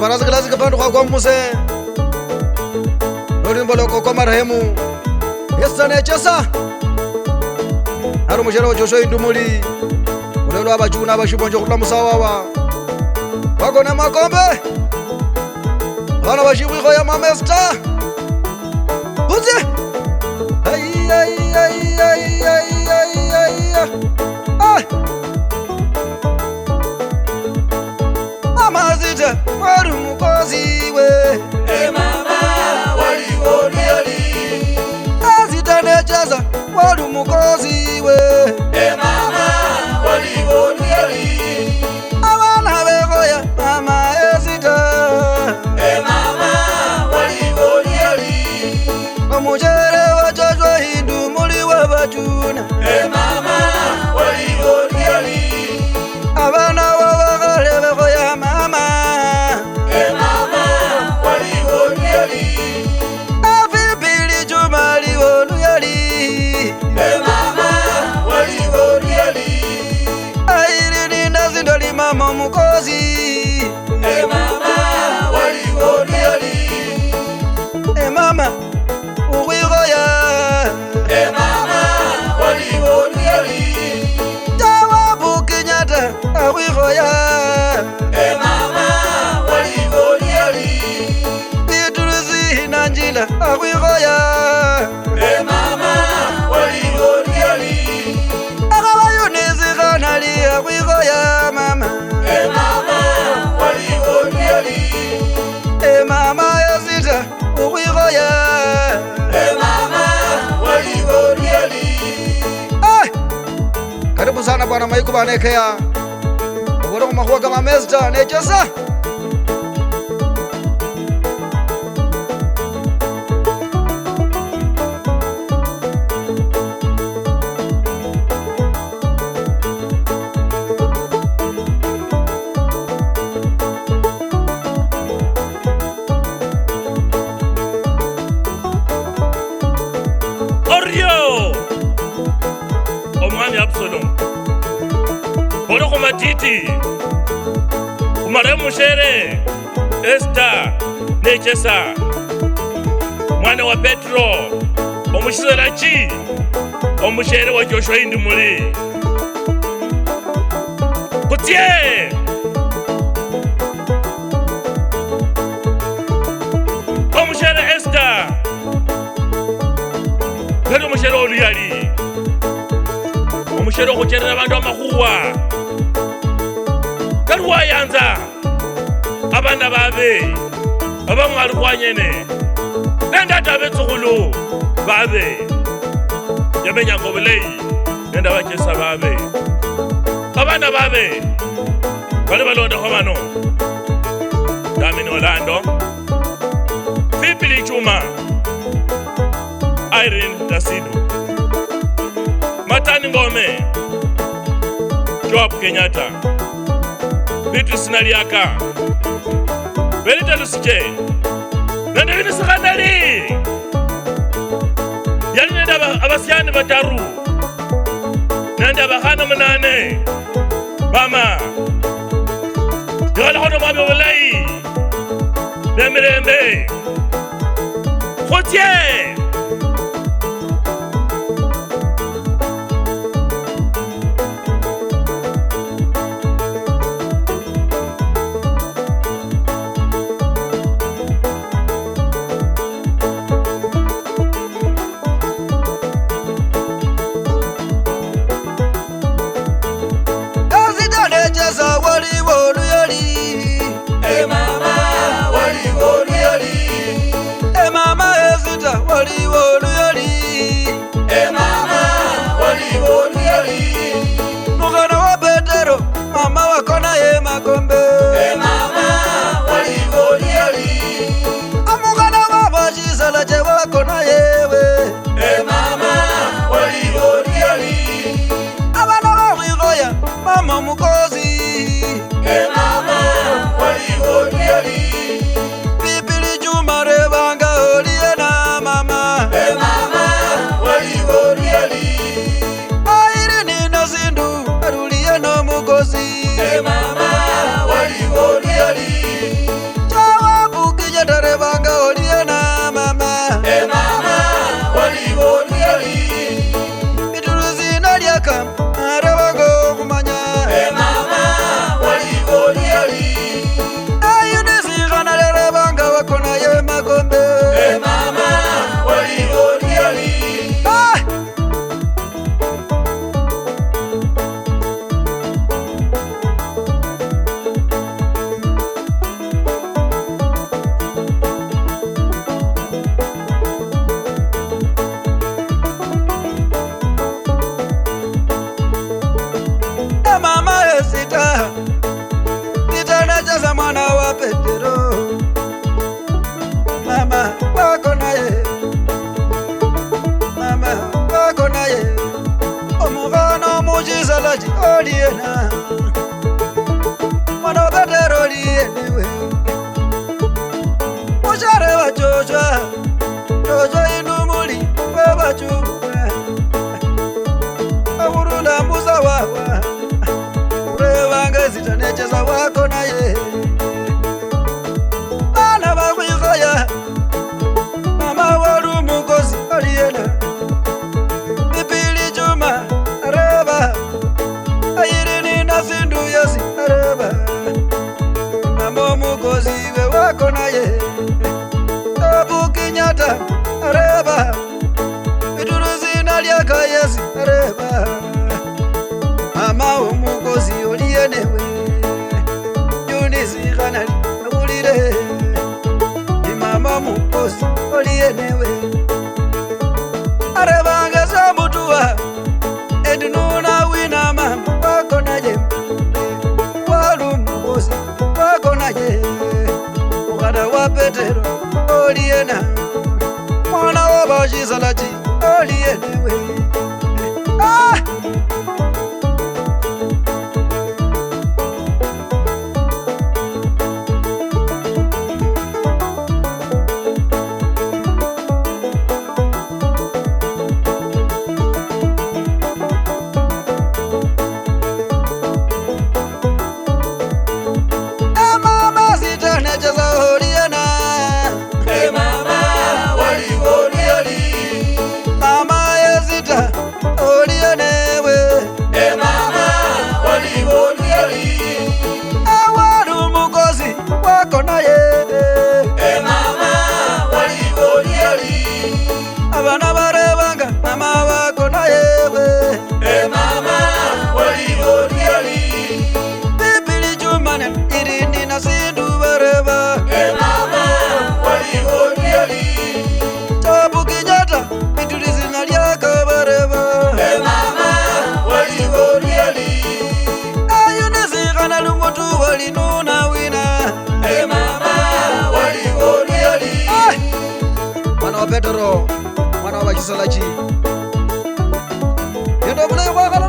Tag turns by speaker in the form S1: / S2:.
S1: baraza kilazi kapandu kwa muse Nuri mboloko kwa marehemu Yesa nechesa Haru mshera wa Joshua Indumuli Ulelo abachuna abashibonjo kutla musawawa Wako na makombe Wana bashibu iko ya mamesta Uzi Ay ay ay ay ay ay ay ay Mama zita waru mukozi we
S2: mama waliwo liali
S1: Azita necheza waru mukozi we
S2: mama waliwo liali
S1: Abana begoya mama ezita
S2: mama waliwo liali
S1: Omujere wa Joshua Indumuli wa bajuna
S2: mama waliwo liali
S1: Abana wawagale begoya mama
S2: mama waliwo liali
S1: Afipili jumali oluyali
S2: mama waliwo liali
S1: Airi ninda zindoli mama mukozi
S2: mama waliwo liali
S1: Mama uwigoya
S2: mama waliwo liali
S1: Jawabu Kenyatta awigoya
S2: mama waliwo liali
S1: Bitruzi Nanjila awigoya
S2: mama waliwo liali
S1: Akabayunizi Kanali awigoya mama
S2: mama waliwo liali
S1: Mama yazita uwigoya
S2: mama waliwo liali
S1: Karibu sana bwana Maiku banekea Ubora kumakuwa kama mesta nechesa
S3: Orio Omwami Absalom Bolo kumatiti Kumaremu Shere Esther Nechesa Mwana wa Petro Omushizelachi Omushere wa Joshua Indumuli Kutie Omushere Esther Kali omushere oluyali Omushere okukyerera abantu amakuwa Kali wayanza Abana babe Abamwali kwanyene Nendata abetsukulu babe Yamenyanga obuleyi Nenda bakesa babe Abana babe Bali balondako bano Damini Orlando Fipili Chuma Irene Tasidu Matani Ngome Joab Kenyatta Beatrice Naliaka Benita Lusike Nende Vini Sakandali Yali nende abasyani bataru Nende abahana munane Mama Yali hono mwami walayi Nemirembe Khotie
S1: Azita nechesa waliwo oluyali
S2: mama waliwo liali
S1: Mama ezita waliwo Salaji Oliena Mwana Petero Olienewe Mushare wa Joshua Joshua Indumuli Baba Chukwa Amurula Musa wawa Urewange zitanecheza wako na ye Bana bakwikaya Mama waru mukozi Oliena Bipili Juma Areba Ayirini na sindu yasi Areba Mama mukozi we wako na ye Abu Kenyatta Areba Bituruzi na liaka yasi Areba Mama umukozi Olienewe Yunisi Ghanali Agulire Ni mama mukozi Olienewe Areba ngeza mutua Edununa wina mama wako na je Walu mukozi wako na je Mwana wa Petero Oliena Mwana wa Baji Salaji Olienewe Mama zitanecheza Oliena
S2: mama waligoliali
S1: Mama yezita Olienewe
S2: mama waligoliali
S1: Awaru mukozi wako na ye
S2: mama waligoliali
S1: Abana barebanga mama wako na yewe
S2: mama waligoliali
S1: Bibili Jumane irindi na sindu bareba
S2: mama waligoliali
S1: Abu Kenyatta Bituruzi na liaka bareba
S2: mama waligoliali
S1: Ayunisi Ghanali Mutu walinuna wina
S2: mama waligoliali
S1: Mwana wa Petero Mwana wa Baji Salaji Yendo bule waka